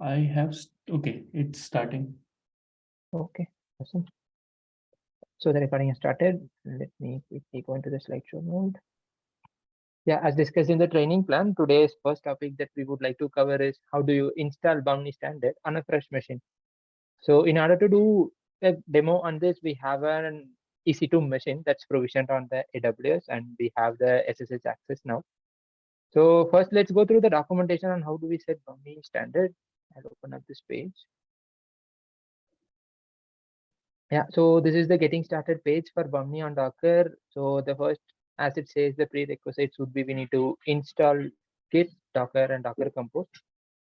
I have, okay, it's starting. Okay, awesome. So the recording has started. Let me quickly go into the slideshow mode. Yeah, as discussed in the training plan, today's first topic that we would like to cover is how do you install Bahmni Standard on a fresh machine. So in order to do a demo on this, we have an EC2 machine that's provisioned on the AWS, and we have the SSH access now. So first, let's go through the documentation on how do we set Bahmni Standard. I'll open up this page. Yeah, so this is the getting started page for Bahmni on Docker. So the first, as it says, the prerequisites would be we need to install Git, Docker, and Docker Compose.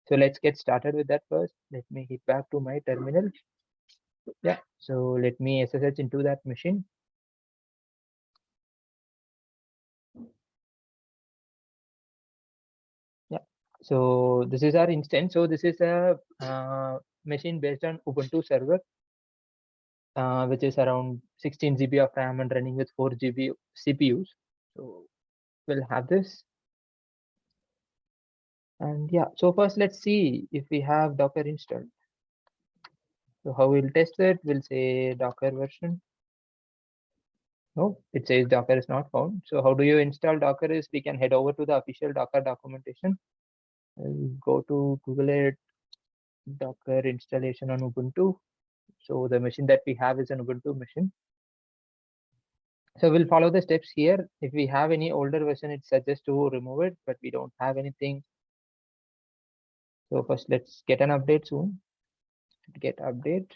So let's get started with that first. Let me hit back to my terminal. Yeah, so let me SSH into that machine. Yeah, so this is our instance. So this is a machine based on Ubuntu server, which is around 16 GB of RAM and running with 4 GB CPUs. So we'll have this. And yeah, so first let's see if we have Docker installed. So how we'll test it, we'll say Docker version. No, it says Docker is not found. So how do you install Docker is we can head over to the official Docker documentation. I'll go to Google it, Docker installation on Ubuntu. So the machine that we have is an Ubuntu machine. So we'll follow the steps here. If we have any older version, it suggests to remove it, but we don't have anything. So first let's get an update soon. Get update.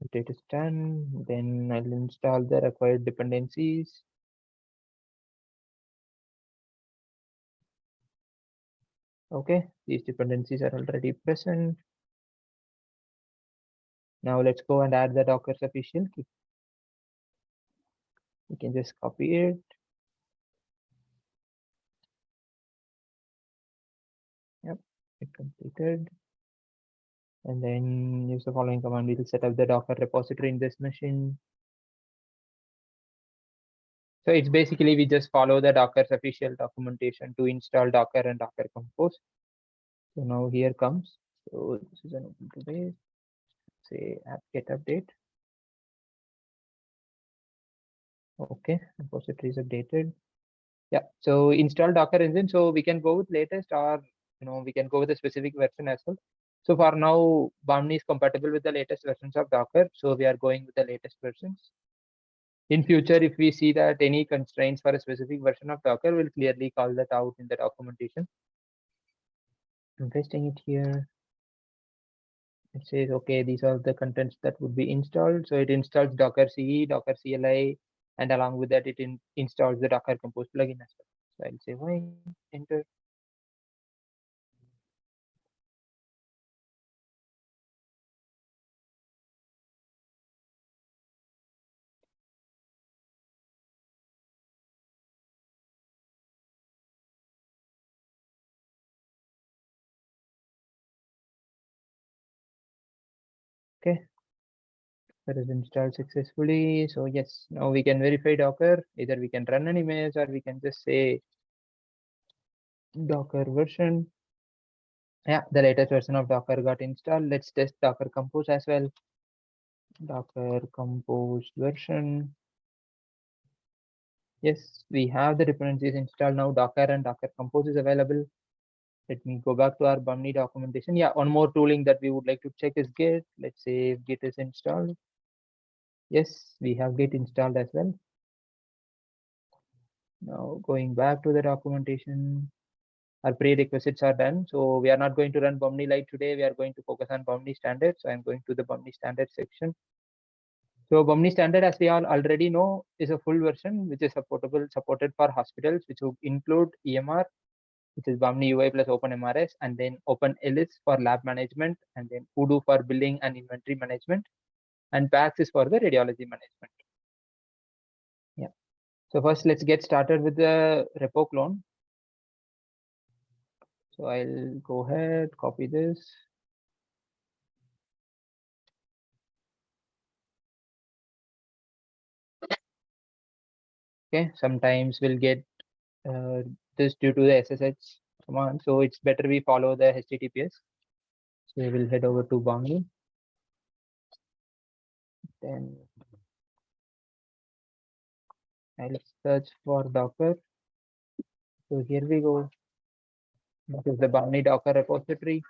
Update is done. Then I'll install the required dependencies. Okay, these dependencies are already present. Now let's go and add the Docker's official key. We can just copy it. Yep, it completed. And then use the following command. We'll set up the Docker repository in this machine. So it's basically we just follow the Docker's official documentation to install Docker and Docker Compose. So now here comes. So this is an Ubuntu base. Say apt-get update. Okay, repository is updated. Yeah, so install Docker engine. So we can go with latest, or we can go with a specific version as well. So for now, Bahmni is compatible with the latest versions of Docker. So we are going with the latest versions. In future, if we see that any constraints for a specific version of Docker, we'll clearly call that out in the documentation. I'm pasting it here. It says, okay, these are the contents that would be installed. So it installs Docker CE, Docker CLI, and along with that, it installs the Docker Compose plugin as well. So I'll say why, enter. Okay, that is installed successfully. So yes, now we can verify Docker. Either we can run an image or we can just say Docker version. Yeah, the latest version of Docker got installed. Let's test Docker Compose as well. Docker Compose version. Yes, we have the dependencies installed now. Docker and Docker Compose is available. Let me go back to our Bahmni documentation. Yeah, one more tooling that we would like to check is Git. Let's say if Git is installed. Yes, we have Git installed as well. Now going back to the documentation, our prerequisites are done. So we are not going to run Bahmni Lite today. We are going to focus on Bahmni Standard. So I'm going to the Bahmni Standard section. So Bahmni Standard, as we all already know, is a full version which is supported for hospitals, which would include EMR, which is Bahmni UI plus OpenMRS, and then Elis for lab management, and then Odoo for billing and inventory management, and PACS is for the radiology management. Yeah. So first, let's get started with the repo clone. So I'll go ahead, copy this. Okay, sometimes we'll get this due to the SSH command, so it's better we follow the HTTPS. So we will head over to Bahmni. Then I'll search for Docker. So here we go. This is the Bahmni Docker repository.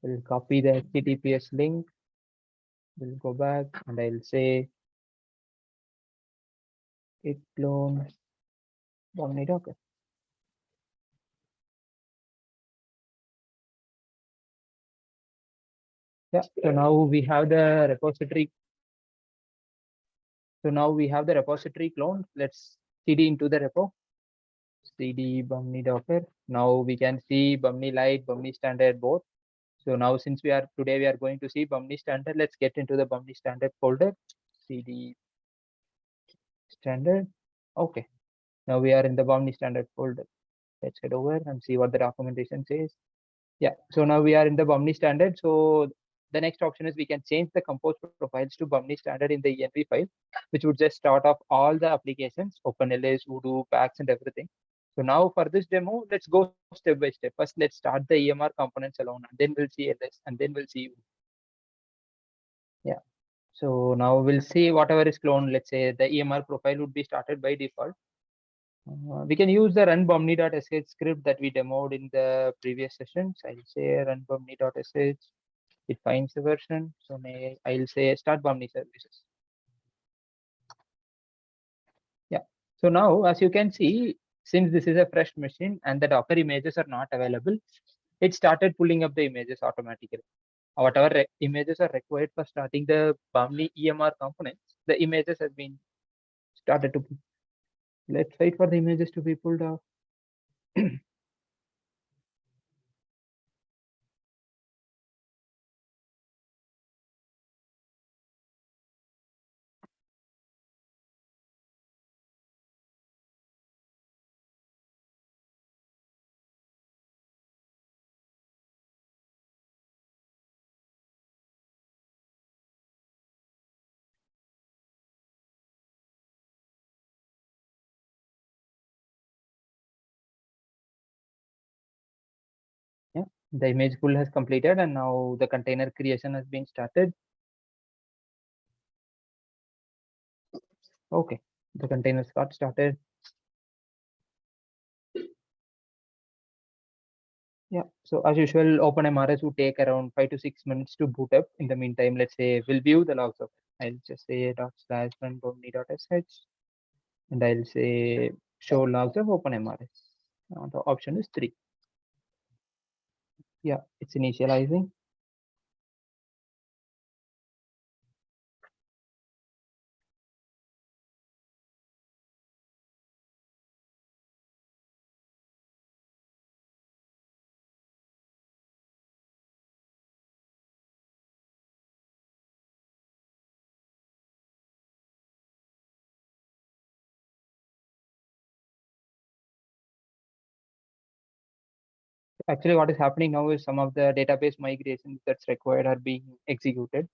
We'll copy the HTTPS link. We'll go back and I'll say git clone Bahmni Docker. Yeah, so now we have the repository. So now we have the repository clone. Let's cd into the repo. Cd Bahmni Docker. Now we can see Bahmni Lite, Bahmni Standard both. So now since we are going to see Bahmni Standard, let's get into the Bahmni Standard folder. Cd Standard. Okay. Now we are in the Bahmni Standard folder. Let's head over and see what the documentation says. Yeah. So now we are in the Bahmni Standard. So the next option is we can change the compose profiles to Bahmni Standard in the env file, which would just start off all the applications, Elis, Odoo, PACS, and everything. So now for this demo, let's go step by step. First, let's start the EMR components alone, and then we'll see Elis, and then we'll see. Yeah. So now we'll see whatever is cloned. Let's say the EMR profile would be started by default. We can use the run Bahmni.sh script that we demoed in the previous sessions. I'll say run Bahmni.sh. It finds the version. So I'll say start Bahmni services. Yeah. So now, as you can see, since this is a fresh machine and the Docker images are not available, it started pulling up the images automatically. Whatever images are required for starting the Bahmni EMR components, the images have been started to. Let's wait for the images to be pulled off. Yeah, the image pull has completed and now the container creation has been started. Okay, the containers got started. Yeah, so as usual, OpenMRS would take around 5 to 6 minutes to boot up. In the meantime, let's say we'll view the logs of it. I'll just say /run bahmni.sh and I'll say show logs of OpenMRS. The option is 3. Yeah, it's initializing. Actually, what is happening now is some of the database migrations that's required are being executed.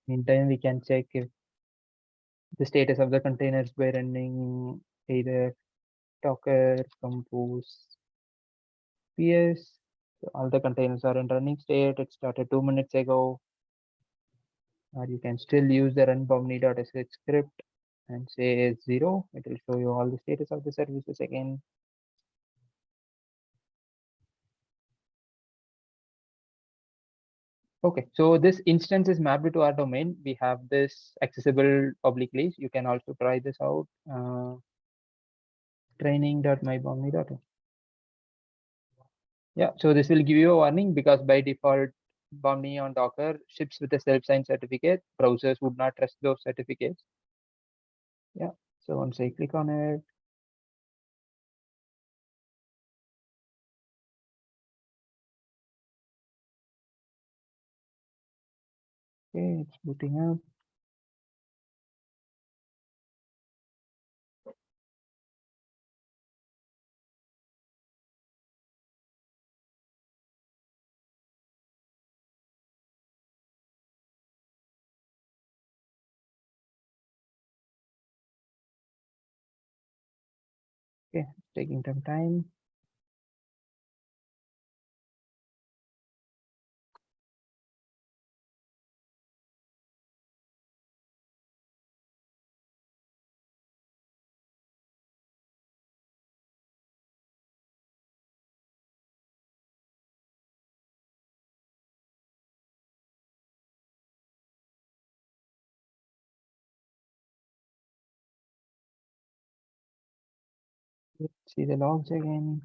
Meantime, we can check if the status of the containers by running either Docker, Compose, PS. So all the containers are in running state. It started 2 minutes ago. Or you can still use the run bahmni.sh script. and say 0. It will show you all the status of the services again. Okay, so this instance is mapped to our domain. We have this accessible publicly. You can also try this out. Training.mybahmni.in. Yeah, so this will give you a warning because by default, Bahmni on Docker ships with a self-signed certificate. Browsers would not trust those certificates. Yeah, so once I click on it, okay, it's booting up. Okay, it's taking some time. Let's see the logs again.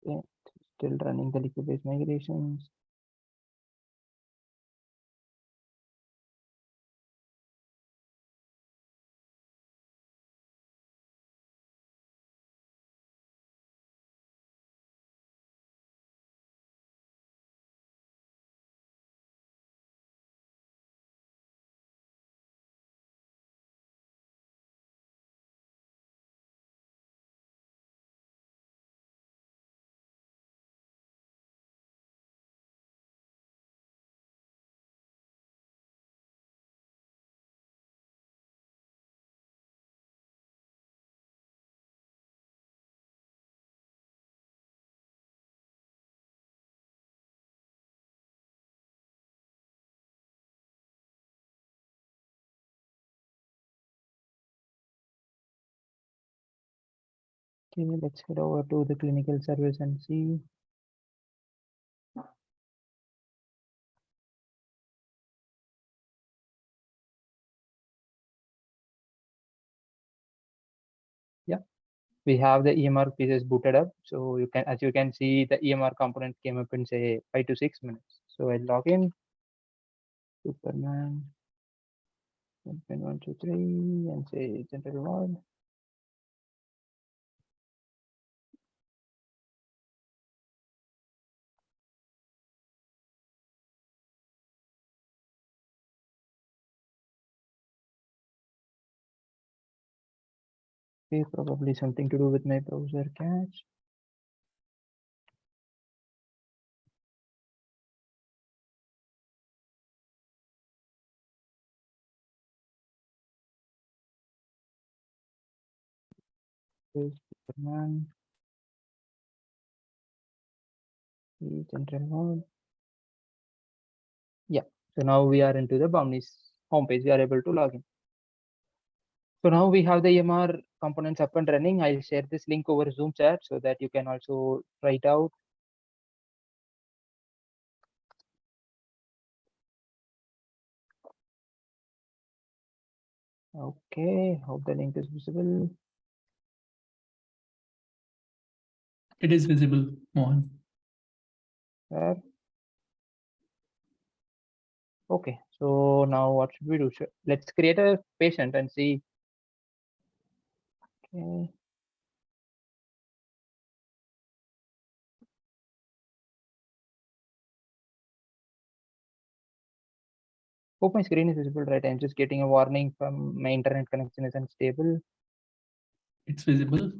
Okay, still running the liquid-based migrations. Okay, let's head over to the clinical service and see. Yeah, we have the EMR pieces booted up. So you can, as you can see, the EMR component came up in say 5 to 6 minutes. So I'll log in. Superman 123 and say general log. Okay, probably something to do with my browser cache. Superman general log. Yeah, so now we are into the Bahmni's homepage. We are able to log in. So now we have the EMR components up and running. I'll share this link over Zoom chat so that you can also try it out. Okay, hope the link is visible. It is visible, Mohan. There. Okay, so now what should we do? Let's create a patient and see. Okay. Hope my screen is visible, right? I'm just getting a warning from my internet connection is unstable. It's visible.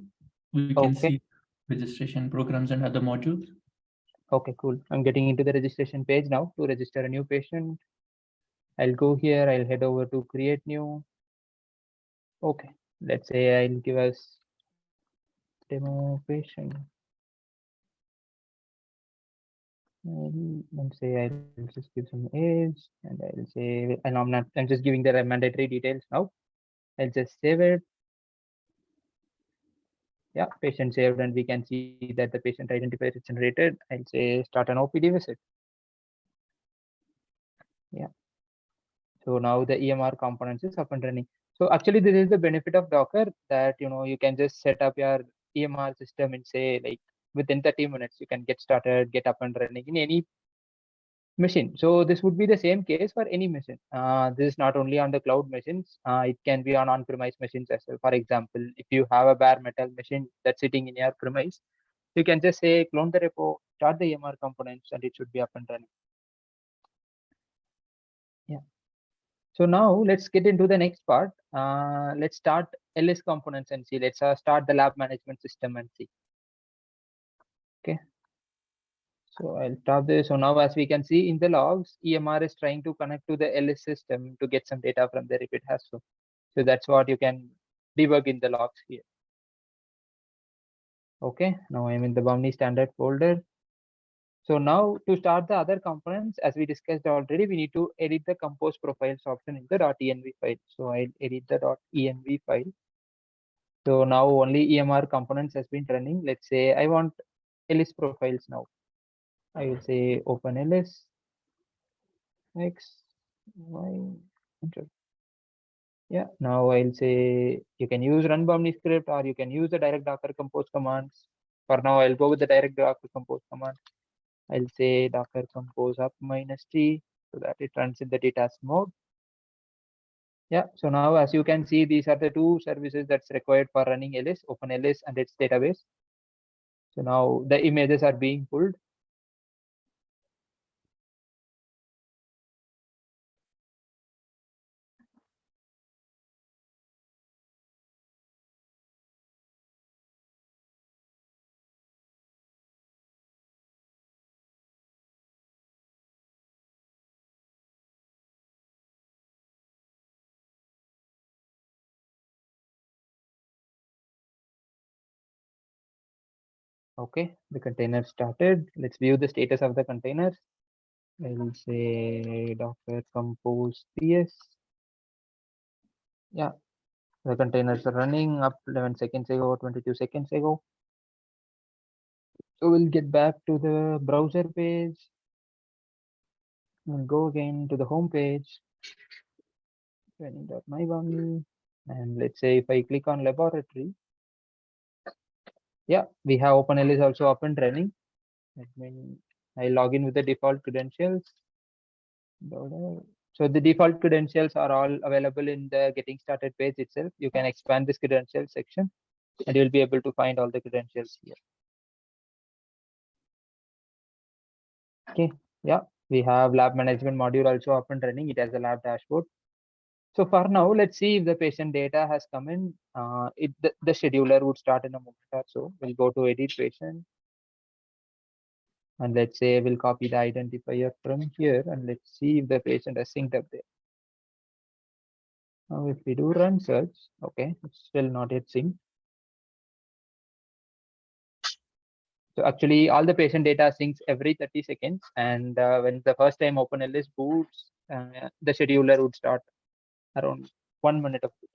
We can see registration programs and other modules. Okay, cool. I'm getting into the registration page now to register a new patient. I'll go here. I'll head over to create new. Okay, let's say I'll give us demo patient. Let's say I'll just give some age, and I'll say, and I'm just giving the mandatory details now. I'll just save it. Yeah, patient saved, and we can see that the patient identifier is generated. I'll say start an OPD visit. Yeah. So now the EMR components is up and running. So actually, this is the benefit of Docker, that you can just set up your EMR system and say, like, within 30 minutes you can get started, get up and running in any machine. So this would be the same case for any machine. This is not only on the cloud machines, it can be on on-premise machines as well. For example, if you have a bare metal machine that's sitting in your premise, you can just say clone the repo, start the EMR components, and it should be up and running. Yeah. So now let's get into the next part. Let's start Elis components and see. Let's start the lab management system and see. Okay. So I'll stop this. So now, as we can see in the logs, EMR is trying to connect to the Elis system to get some data from there if it has to. So that's what you can debug in the logs here. Okay, now I'm in the Bahmni Standard folder. So now to start the other components, as we discussed already, we need to edit the compose profiles option in the .env file. So I'll edit the .env file. So now only EMR components has been running. Let's say I want Elis profiles now. I will say open Elis, X, Y, enter. Yeah, now I'll say you can use run Bahmni script, or you can use the direct Docker compose commands. For now, I'll go with the direct Docker compose command. I'll say Docker compose up -t so that it runs in the data mode. Yeah, so now as you can see, these are the two services that's required for running Elis, open Elis and its database. So now the images are being pulled. Okay, the container started. Let's view the status of the containers. I will say Docker compose ps. Yeah, the containers are running up 11 seconds ago, 22 seconds ago. So we'll get back to the browser page. We'll go again to the home page. Training.mybahmni. And let's say if I click on laboratory, yeah, we have OpenElis also up and running. That means I log in with the default credentials. So the default credentials are all available in the getting started page itself. You can expand this credentials section and you'll be able to find all the credentials here. Okay, yeah, we have lab management module also up and running. It has a lab dashboard. So for now, let's see if the patient data has come in. The scheduler would start in a moment or so. We'll go to edit patient. And let's say we'll copy the identifier from here and let's see if the patient has synced up there. Now if we do run search, okay, it's still not yet synced. So actually all the patient data syncs every 30 seconds. And when the first time OpenElis boots, the scheduler would start around 1 minute of boot.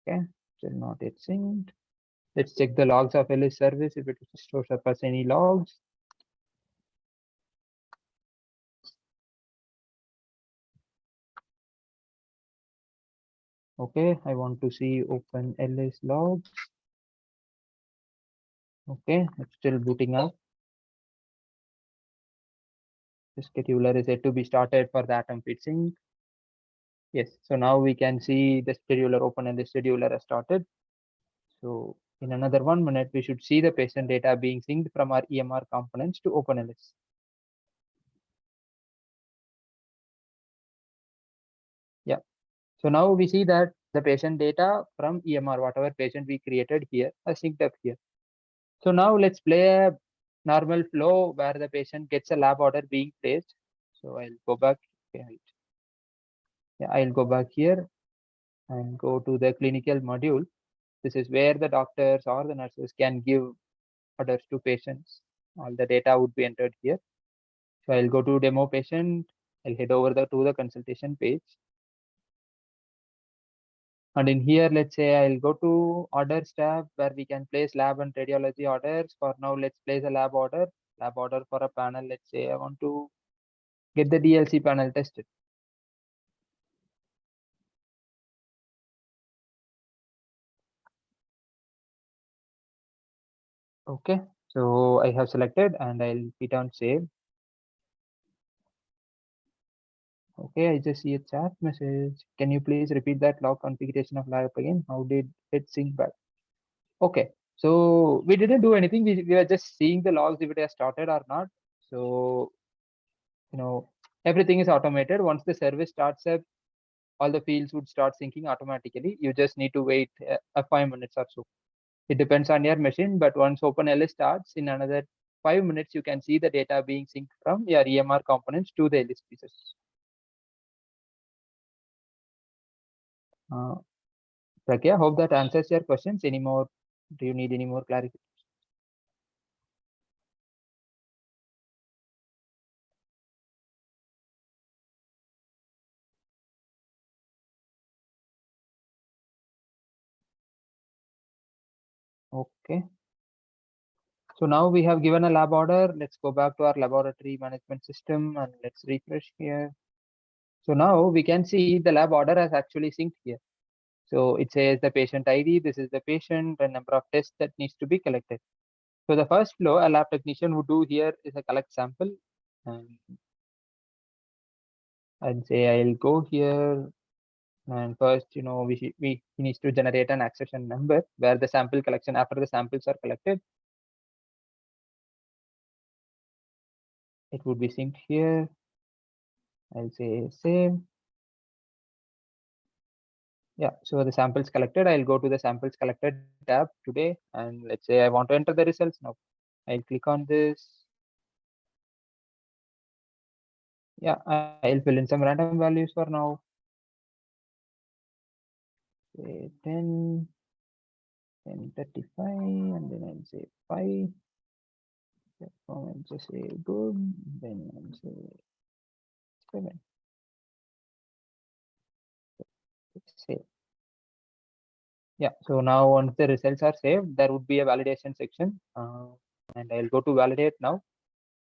Okay, still not yet synced. Let's check the logs of Elis service if it shows up as any logs. Okay, I want to see open Elis logs. Okay, it's still booting up. The scheduler is yet to be started for the atom feed sync. Yes, so now we can see the scheduler open and the scheduler has started. So in another 1 minute, we should see the patient data being synced from our EMR components to OpenElis. Yeah, so now we see that the patient data from EMR, whatever patient we created here, has synced up here. So now let's play a normal flow where the patient gets a lab order being placed. So I'll go back. Okay, Yeah, I'll go back here and go to the clinical module. This is where the doctors or the nurses can give orders to patients. All the data would be entered here. So I'll go to demo patient. I'll head over to the consultation page. And in here, let's say I'll go to orders tab where we can place lab and radiology orders. For now, let's place a lab order for a panel. Let's say I want to get the DLC panel tested. Okay, so I have selected and I'll hit on save. Okay, I just see a chat message. Can you please repeat that log configuration of lab again? How did it sync back? Okay, so we didn't do anything. We were just seeing the logs if it has started or not. So, everything is automated. Once the service starts up, all the fields would start syncing automatically. You just need to wait 5 minutes or so. It depends on your machine, but once OpenLS starts, in another 5 minutes, you can see the data being synced from your EMR components to the Elis pieces. Pragya, hope that answers your questions. Any more? Do you need any more clarification? Okay. So now we have given a lab order. Let's go back to our laboratory management system and let's refresh here. So now we can see the lab order has actually synced here. So it says the patient ID, this is the patient, the number of tests that needs to be collected. So the first flow a lab technician would do here is a collect sample. And say I'll go here and first, we needs to generate an accession number where the sample collection after the samples are collected. It would be synced here. I'll say save. Yeah, so the samples collected, I'll go to the samples collected tab today. And let's say I want to enter the results now. I'll click on this. Yeah, I'll fill in some random values for now. Say 10, 10:35, and then I'll say 5. I'll just say good, then I'll say 7. Save. Yeah, so now once the results are saved, there would be a validation section. And I'll go to validate now.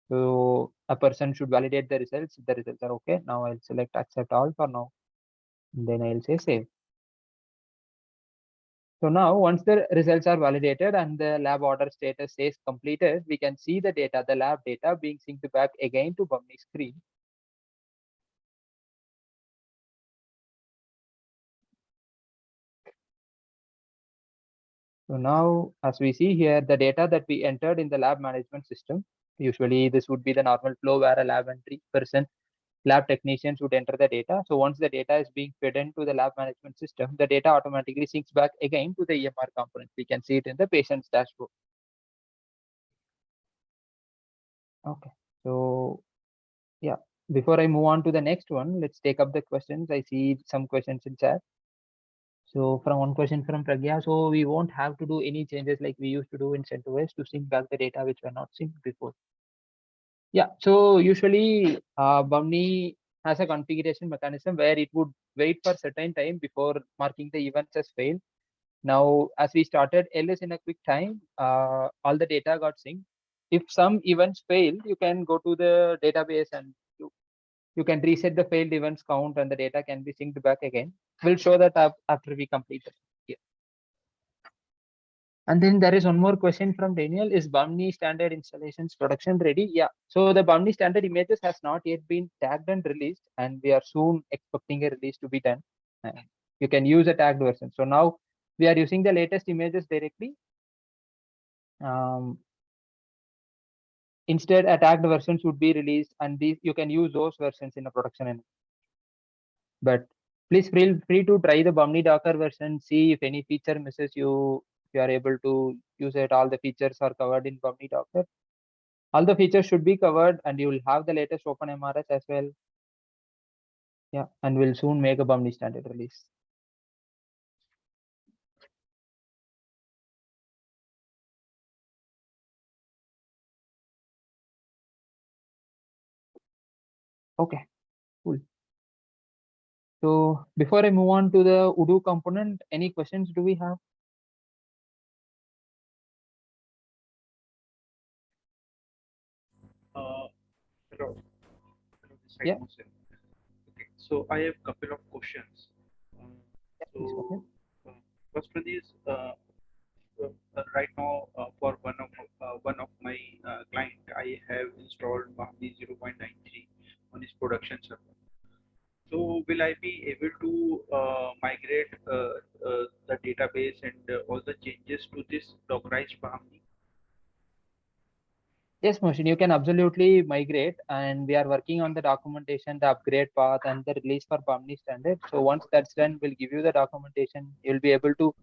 So a person should validate the results. If the results are okay, now I'll select accept all for now. And then I'll say save. So now once the results are validated and the lab order status says completed, we can see the data, the lab data being synced back again to Bahmni screen. So now as we see here, the data that we entered in the lab management system, usually this would be the normal flow where a lab entry person, lab technicians would enter the data. So once the data is being fed into the lab management system, the data automatically syncs back again to the EMR component. We can see it in the patient's dashboard. Okay, so yeah, before I move on to the next one, let's take up the questions. I see some questions in chat. So from one question from Pragya, so we won't have to do any changes like we used to do in CentOS to sync back the data which were not synced before. Yeah, so usually Bahmni has a configuration mechanism where it would wait for certain time before marking the events as failed. Now, as we started Elis in a quick time, all the data got synced. If some events fail, you can go to the database and you can reset the failed events count and the data can be synced back again. We'll show that after we complete it. Yeah. And then there is one more question from Daniel. Is Bahmni standard installations production ready? Yeah. So the Bahmni standard images has not yet been tagged and released, and we are soon expecting a release to be done. You can use a tagged version. So now we are using the latest images directly. Instead, a tagged versions would be released, and these you can use those versions in a production environment. But please feel free to try the Bahmni Docker version, see if any feature misses you. If you are able to use it, all the features are covered in Bahmni Docker. All the features should be covered, and you will have the latest OpenMRS as well. Yeah, and we'll soon make a Bahmni standard release. Okay, cool. So before I move on to the Odoo component, any questions do we have? Hello. Hello, this side Yeah. Mohsen. Okay, so I have a couple of questions. Please go ahead. First one is right now for one of my client, I have installed Bahmni 0.93 on his production server. So will I be able to migrate the database and all the changes to this Dockerized Bahmni? Yes, Mohsin, you can absolutely migrate, and we are working on the documentation, the upgrade path, and the release for Bahmni standard. So once that's done, we'll give you the documentation. You'll be able to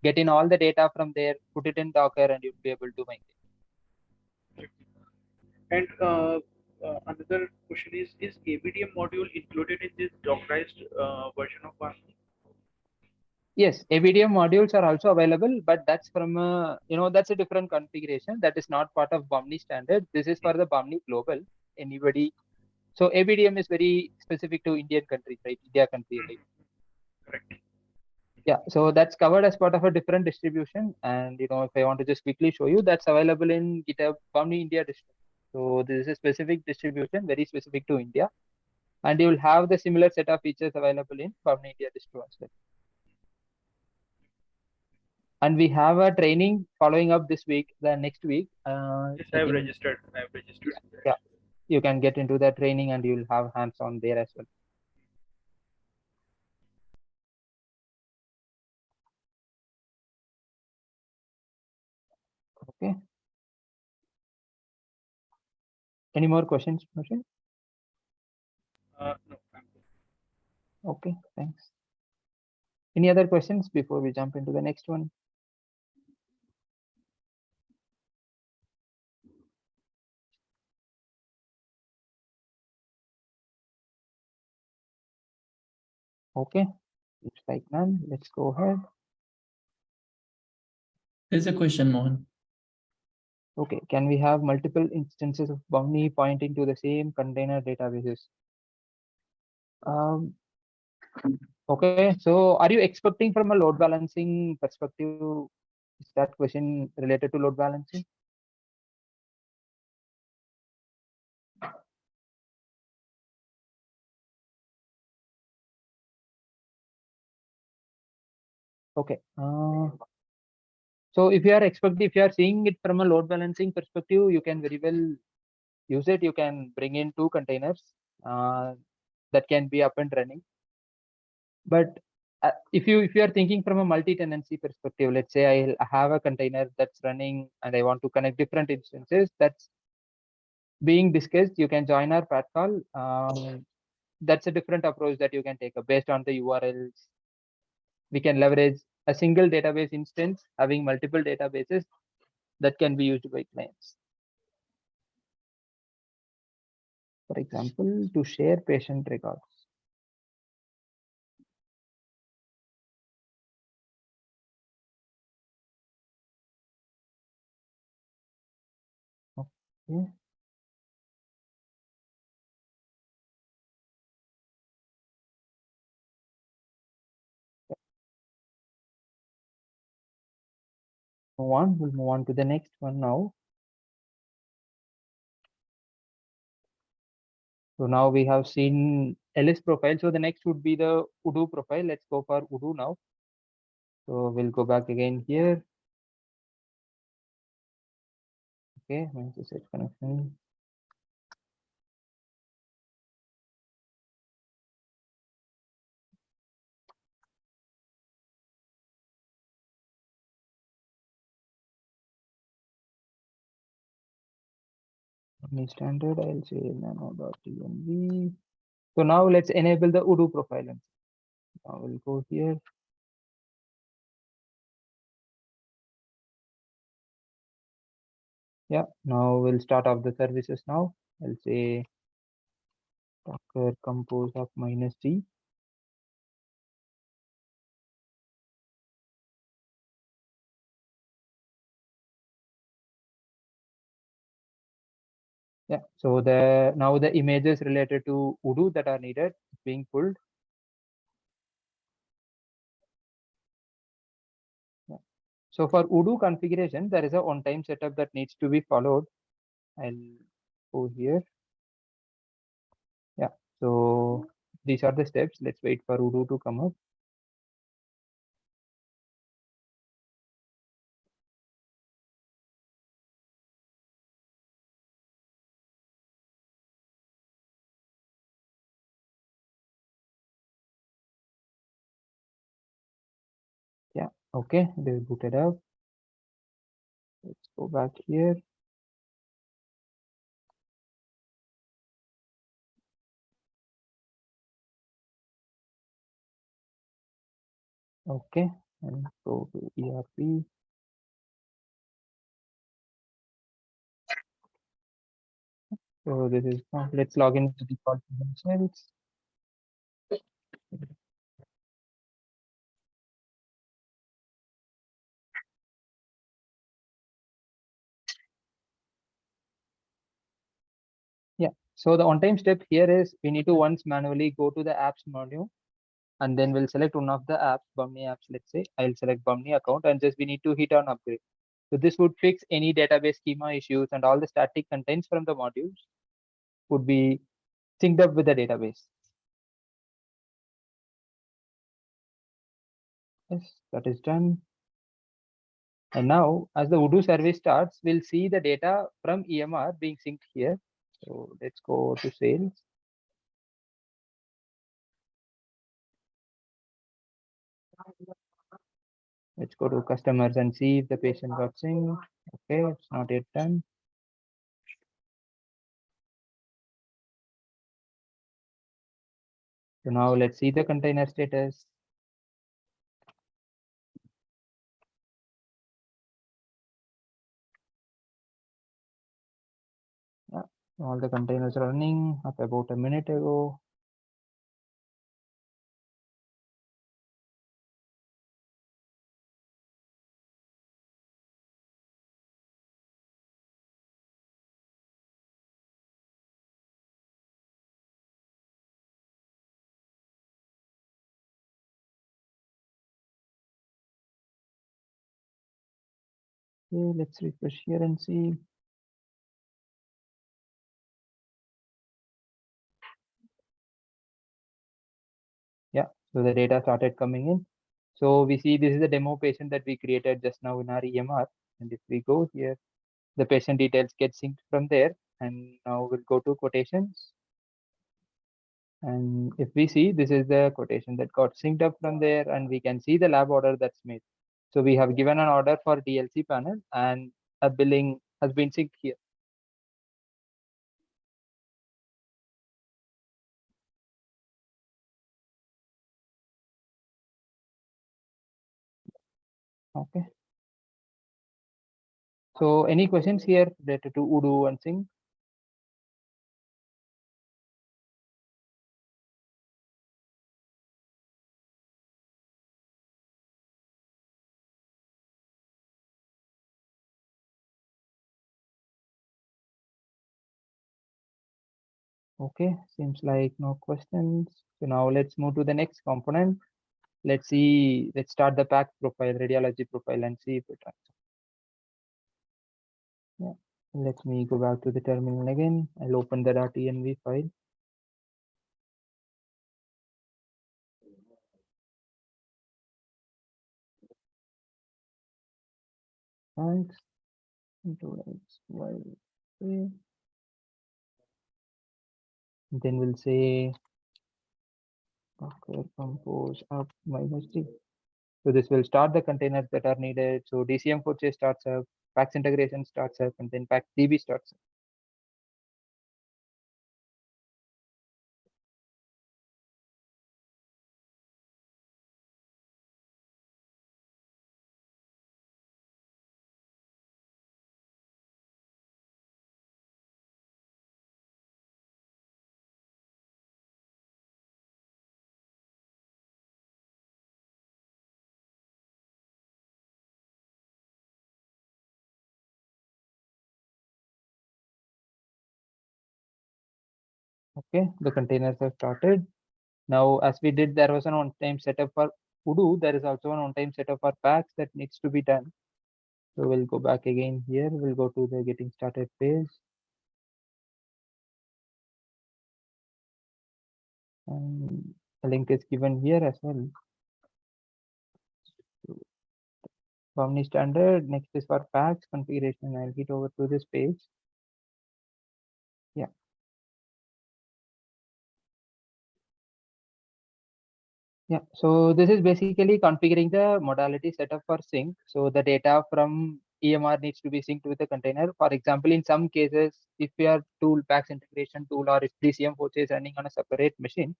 get in all the data from there, put it in Docker, and you'll be able to migrate. And another question is ABDM module included in this Dockerized version of Bahmni? Yes, ABDM modules are also available, but that's from a, that's a different configuration. That is not part of Bahmni standard. This is for the Bahmni global. Anybody. So ABDM is very specific to Indian countries, right? India country, right? Correct. Yeah, so that's covered as part of a different distribution. And if I want to just quickly show you, that's available in GitHub Bahmni India distro. So this is a specific distribution, very specific to India, and you will have the similar set of features available in Bahmni India distro as well. And we have a training following up this week, the next week. Yes, I have registered. I have registered. Yeah, you can get into that training and you'll have hands-on there as well. Okay. Any more questions, Mohsin? No, I'm good. Okay, thanks. Any other questions before we jump into the next one? Okay, looks like none. Let's go ahead. There's a question, Mohan. Okay, can we have multiple instances of Bahmni pointing to the same container databases? Okay, so are you expecting from a load balancing perspective? Is that question related to load balancing? Okay. So if you are seeing it from a load balancing perspective, you can very well use it. You can bring in 2 containers that can be up and running. But if you are thinking from a multi-tenancy perspective, let's say I have a container that's running and I want to connect different instances, that's being discussed. You can join our pat call. That's a different approach that you can take based on the URLs. We can leverage a single database instance having multiple databases that can be used by clients. For example, to share patient records. Okay. We'll move on to the next one now. So now we have seen Elis profile. So the next would be the Odoo profile. Let's go for Odoo now. So we'll go back again here. Okay, set connection. Bahmni standard, I'll say nano.tnv. So now let's enable the Odoo profile. Now we'll go here. Yeah, now we'll start off the services now. I'll say Docker compose of -g. Yeah, so now the images related to Odoo that are needed being pulled. Yeah. So for Odoo configuration, there is a on-time setup that needs to be followed. I'll go here. Yeah, so these are the steps. Let's wait for Odoo to come up. Yeah, okay, they booted up. Let's go back here. Okay, and go to ERP. So this is, let's log in to default credentials. Yeah, so the on-time step here is we need to once manually go to the apps menu, and then we'll select one of the apps, Bahmni apps, let's say. I'll select Bahmni account, and just we need to hit on upgrade. So this would fix any database schema issues, and all the static contents from the modules would be synced up with the database. Yes, that is done. And now as the Odoo service starts, we'll see the data from EMR being synced here. So let's go to sales. Let's go to customers and see if the patient got synced. Okay, it's not yet done. So now let's see the container status. Yeah, all the containers are running up about a minute ago. Okay, let's refresh here and see. Yeah, so the data started coming in. So we see this is the demo patient that we created just now in our EMR. And if we go here, the patient details get synced from there. And now we'll go to quotations. And if we see, this is the quotation that got synced up from there, and we can see the lab order that's made. So we have given an order for DLC panel, and a billing has been synced here. Okay. So any questions here related to Odoo and sync? Okay, seems like no questions. So now let's move to the next component. Let's start the PACS profile, radiology profile, and see if it runs. Yeah, let me go back to the terminal again. I'll open the .env file. Thanks. Then we'll say Docker compose up -d. So this will start the containers that are needed. So DCM purchase starts up, PACS integration starts up, and then PACS DB starts up. Okay, the containers have started. Now, as we did, there was an on-time setup for Odoo. There is also an on-time setup for PACS that needs to be done. So we'll go back again here. We'll go to the getting started page. And the link is given here as well. Bahmni Standard. Next is for PACS configuration. I'll hit over to this page. Yeah. Yeah, so this is basically configuring the modality setup for sync. So the data from EMR needs to be synced with the container. For example, in some cases, if your tool PACS integration tool or if DCM Force is running on a separate machine,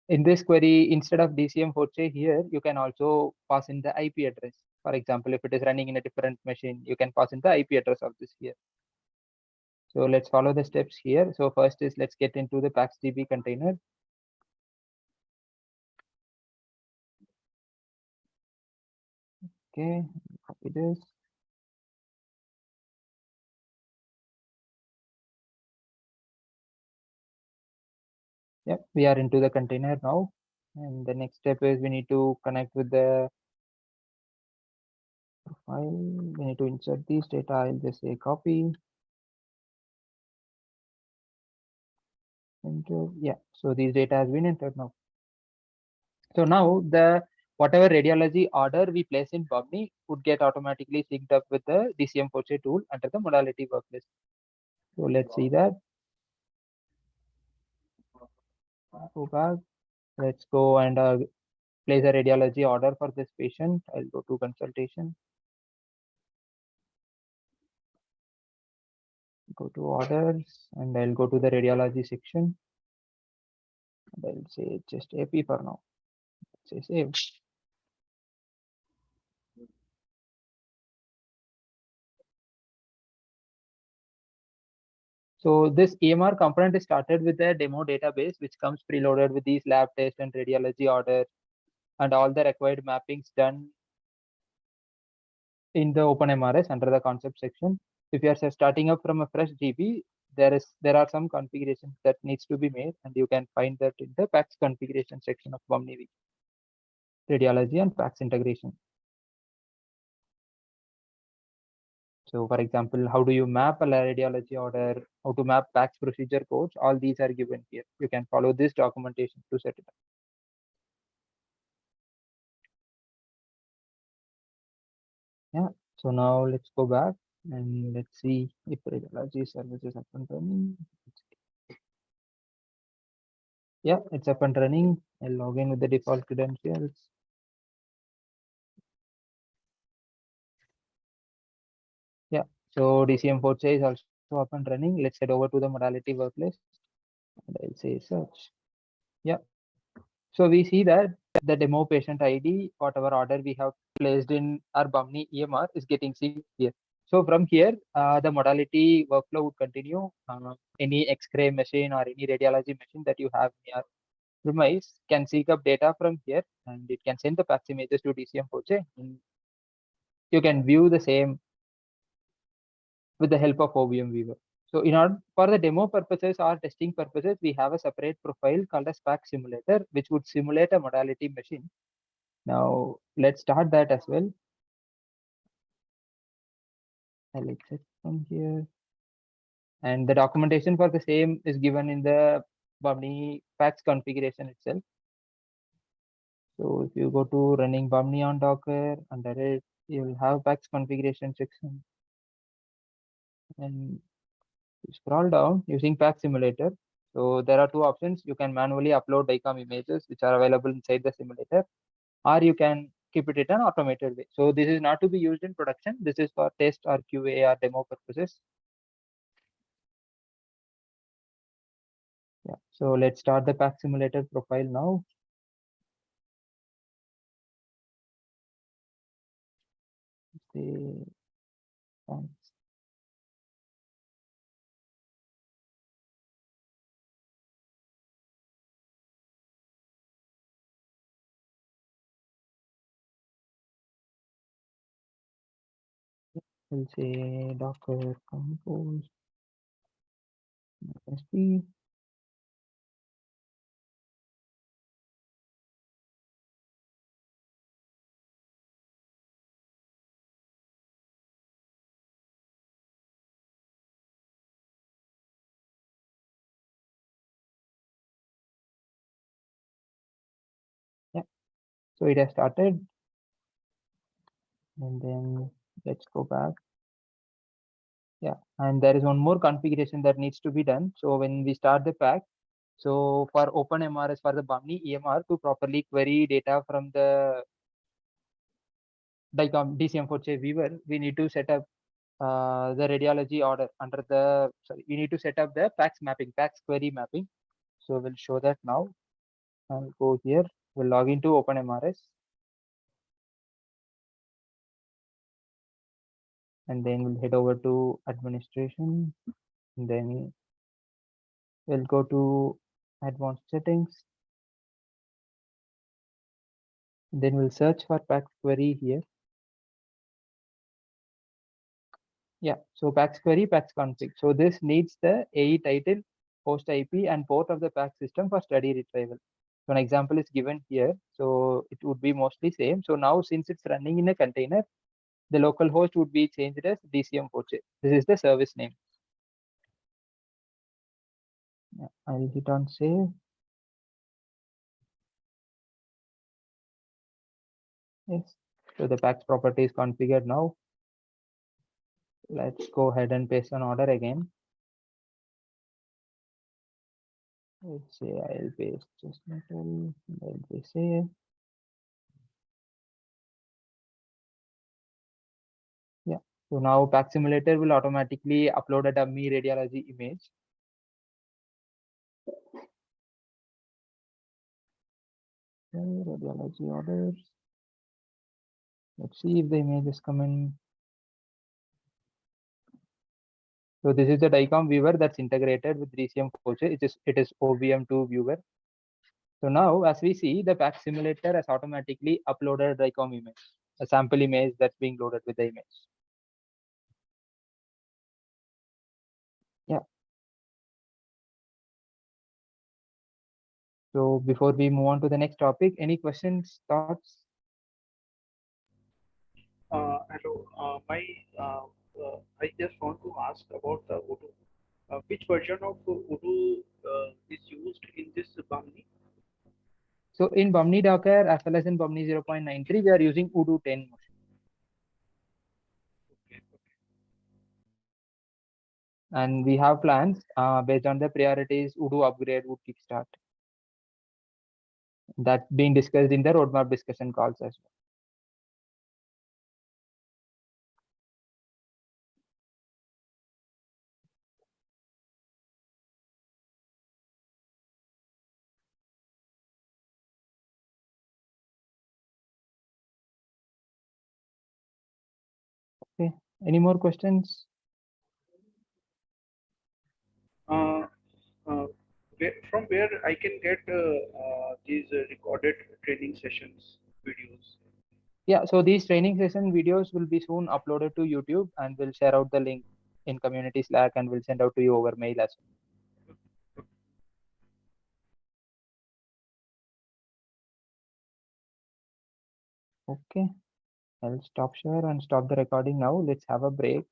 in this query, instead of DCM Force here, you can also pass in the IP address. For example, if it is running in a different machine, you can pass in the IP address of this here. So let's follow the steps here. So first is let's get into the PACS container. Okay, copy this. Yep, we are into the container now. And the next step is we need to connect with the profile. We need to insert these data. I'll just say copy. Enter. Yeah, so these data has been entered now. So now the whatever radiology order we place in Bahmni would get automatically synced up with the DCM Force tool under the modality worklist. So let's see that. Go back. Let's go and place a radiology order for this patient. I'll go to consultation. Go to orders and I'll go to the radiology section. And I'll say just AP for now. Say save. So this EMR component is started with the demo database, which comes preloaded with these lab test and radiology order and all the required mappings done in the OpenMRS under the concept section. If you are starting up from a fresh GB, there are some configurations that needs to be made, and you can find that in the PACS configuration section of Bahmni Wiki. Radiology and PACS integration. So for example, how do you map a radiology order, how to map PACS procedure codes, all these are given here. You can follow this documentation to set it up. Yeah, so now let's go back and let's see if radiology service is up and running. Yeah, it's up and running. I'll log in with the default credentials. Yeah, so DCM Forte is also up and running. Let's head over to the modality worklist and I'll say search. Yeah, so we see that the demo patient ID, whatever order we have placed in our Bahmni EMR is getting synced here. So from here, the modality workflow would continue. Any X-ray machine or any radiology machine that you have in your premise can seek up data from here and it can send the PACS images to DCM Forte. You can view the same with the help of OVM Viewer. So in order for the demo purposes or testing purposes, we have a separate profile called as PACS simulator, which would simulate a modality machine. Now let's start that as well. I'll exit from here. And the documentation for the same is given in the Bahmni PACS configuration itself. So if you go to running Bahmni on Docker, under it, you will have PACS configuration section. And you scroll down using PACS simulator. So there are two options. You can manually upload DICOM images, which are available inside the simulator, or you can keep it in an automated way. So this is not to be used in production. This is for test or QA or demo purposes. Yeah. So let's start the PACS simulator profile now. Thanks. We'll say Docker compose SP. So it has started. And then let's go back. Yeah, and there is one more configuration that needs to be done. So when we start the pack, so for OpenMRS, for the Bahmni EMR to properly query data from the DCM4 viewer, we need to set up the radiology order under the, sorry, we need to set up the PACS mapping, PACS query mapping. So we'll show that now. I'll go here, we'll log into OpenMRS. And then we'll head over to administration. And then we'll go to advanced settings. Then we'll search for PACS query here. Yeah, so PACS query, PACS config. So this needs the AE title, host IP, and port of the PACS system for study retrieval. So an example is given here. So it would be mostly same. So now since it's running in a container, the local host would be changed as DCM4. This is the service name. Yeah, I'll hit on save. Yes, so the PACS property is configured now. Let's go ahead and paste an order again. Let's say I'll paste just metal, let me save. Yeah, so now PACS simulator will automatically upload a dummy radiology image. Okay, radiology orders. Let's see if the image is coming. So this is the DICOM viewer that's integrated with DCM4. It is OVM2 viewer. So now as we see, the PACS simulator has automatically uploaded DICOM image, a sample image that's being loaded with the image. Yeah. So before we move on to the next topic, any questions, thoughts? Hello. I just want to ask about the Odoo. Which version of Odoo is used in this Bahmni? So in Bahmni Docker as well as in Bahmni 0.93, we are using Odoo 10 motion. Okay. And we have plans based on the priorities Odoo upgrade would kickstart. That's being discussed in the roadmap discussion calls as well. Okay, any more questions? From where I can get these recorded training sessions videos? Yeah, so these training session videos will be soon uploaded to YouTube, and we'll share out the link in community Slack, and we'll send out to you over mail as well. Okay, I'll stop share and stop the recording now. Let's have a break.